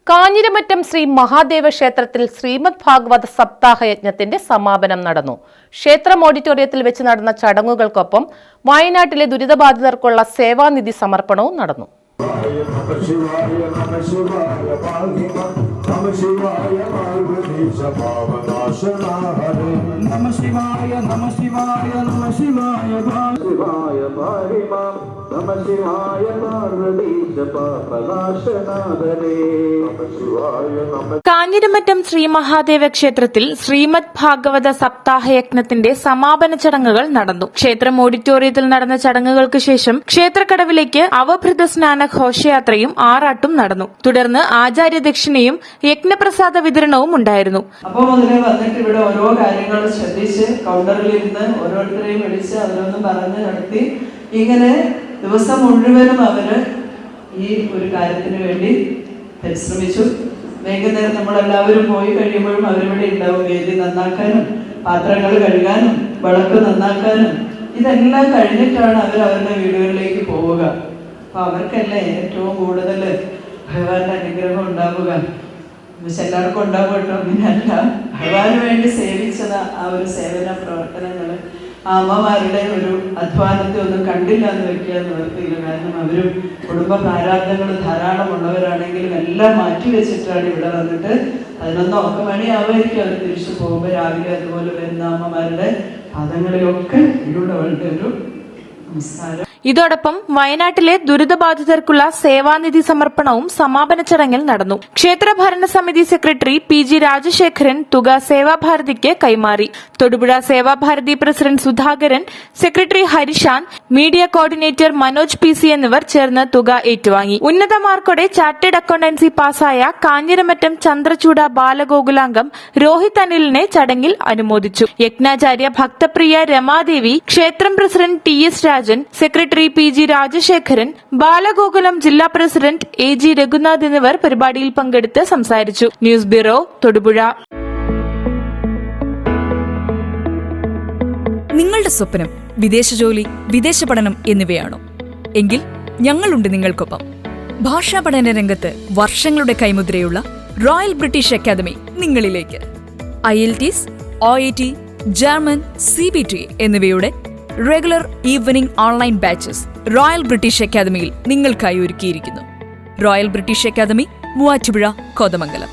കാഞ്ഞിരമറ്റം ശ്രീ മഹാദേവ ക്ഷേത്രത്തിൽ ശ്രീമദ് ഭാഗവത സപ്താഹ യജ്ഞത്തിന്റെ സമാപനം നടന്നു. ക്ഷേത്രം ഓഡിറ്റോറിയത്തിൽ വെച്ച് നടന്ന ചടങ്ങുകൾക്കൊപ്പം വയനാട്ടിലെ ദുരിതബാധിതർക്കുള്ള സേവാനിധി സമർപ്പണവും നടന്നു. കാഞ്ഞിരമറ്റം ശ്രീ മഹാദേവ ക്ഷേത്രത്തിൽ ശ്രീമദ് ഭാഗവത സപ്താഹ യജ്ഞത്തിന്റെ സമാപന ചടങ്ങുകൾ നടന്നു. ക്ഷേത്രം ഓഡിറ്റോറിയത്തിൽ നടന്ന ചടങ്ങുകൾക്ക് ശേഷം ക്ഷേത്രക്കടവിലേക്ക് അവഭൃത സ്നാന ഘോഷയാത്രയും ആറാട്ടും നടന്നു. തുടർന്ന് ആചാര്യദക്ഷിണയും യജ്ഞപ്രസാദ വിതരണവും ഉണ്ടായിരുന്നു. അപ്പോൾ മുതലേ വന്നിട്ട് ഇവിടെ ഓരോ കാര്യങ്ങൾ ശ്രദ്ധിച്ച് കൗണ്ടറിൽ ഇരുന്ന് ഓരോരുത്തരെയും വിളിച്ച് അവരൊന്നും പറഞ്ഞ് നടത്തി ഇങ്ങനെ ദിവസം മുഴുവനും അവര് ഈ ഒരു കാര്യത്തിന് വേണ്ടി പരിശ്രമിച്ചു. വൈകുന്നേരം നമ്മളെല്ലാവരും പോയി കഴിയുമ്പോഴും അവരിവിടെ ഉണ്ടാവും. വേദി നന്നാക്കാനും പാത്രങ്ങൾ കഴുകാനും വിളക്ക് നന്നാക്കാനും ഇതെല്ലാം കഴിഞ്ഞിട്ടാണ് അവരുടെ വീടുകളിലേക്ക് പോവുക. അപ്പൊ അവർക്കല്ലേ ഏറ്റവും കൂടുതൽ ഭഗവാന്റെ അനുഗ്രഹം ഉണ്ടാവുക. എല്ലാവർക്കും ഉണ്ടാവും കേട്ടോ, അങ്ങനെയല്ല. ഭഗവാന് വേണ്ടി സേവിച്ചത് ആ ഒരു സേവന പ്രവർത്തനങ്ങൾ ആ അമ്മമാരുടെ ഒരു അധ്വാനത്തെ ഒന്നും കണ്ടില്ല എന്ന് വെക്കുക നിവർത്തിയില്ല. കാരണം അവരും കുടുംബ പ്രാരാബ്ദങ്ങൾ ധാരാളം ഉള്ളവരാണെങ്കിലും എല്ലാം മാറ്റിവെച്ചിട്ടാണ് ഇവിടെ വന്നിട്ട് 11 മണിയാവുമായിരിക്കും അവർ തിരിച്ചു പോകുമ്പോൾ രാവിലെ അതുപോലെ വരുന്ന അമ്മമാരുടെ പാദങ്ങളിലൊക്കെ ഇതിലൂടെ ഒരു നമസ്കാരം. ഇതോടൊപ്പം വയനാട്ടിലെ ദുരിതബാധിതർക്കുള്ള സേവാനിധി സമർപ്പണവും സമാപന ചടങ്ങിൽ നടന്നു. ക്ഷേത്ര ഭരണസമിതി സെക്രട്ടറി PG രാജശേഖരൻ തുക സേവാഭാരതിക്ക് കൈമാറി. Thodupuzha Sevabharathi president Sudhakaran, secretary Harishan, media coordinator Manoj PC എന്നിവർ ചേർന്ന് തുക ഏറ്റുവാങ്ങി. ഉന്നത മാർക്കോടെ ചാർട്ടേഡ് അക്കൌണ്ടൻസി പാസായ കാഞ്ഞിരമറ്റം ചന്ദ്രചൂഡ ബാലഗോകുലാംഗം രോഹിത് അനിലിനെ ചടങ്ങിൽ അനുമോദിച്ചു. യജ്ഞാചാര്യ ഭക്തപ്രിയ രമാദേവി, ക്ഷേത്രം president TS Rajan, secretary PG Rajasekharan, Balagokulam ജില്ലാ പ്രസിഡന്റ് AG രഘുനാഥ് എന്നിവർ പരിപാടിയിൽ പങ്കെടുത്ത് സംസാരിച്ചു. News bureau, Thodupuzha. നിങ്ങളുടെ സ്വപ്നം വിദേശ ജോലി, വിദേശ പഠനം എന്നിവയാണോ? എങ്കിൽ ഞങ്ങളുണ്ട് നിങ്ങൾക്കൊപ്പം. ഭാഷാ പഠന രംഗത്ത് വർഷങ്ങളുടെ കൈമുദ്രയുള്ള റോയൽ ബ്രിട്ടീഷ് അക്കാദമി നിങ്ങളിലേക്ക്. IELTS, OET, ജർമ്മൻ, CBT എന്നിവയുടെ regular evening online batches royal British അക്കാദമിയിൽ നിങ്ങൾക്കായി ഒരുക്കിയിരിക്കുന്നു. Royal British academy, Muvattupuzha, Kothamangalam.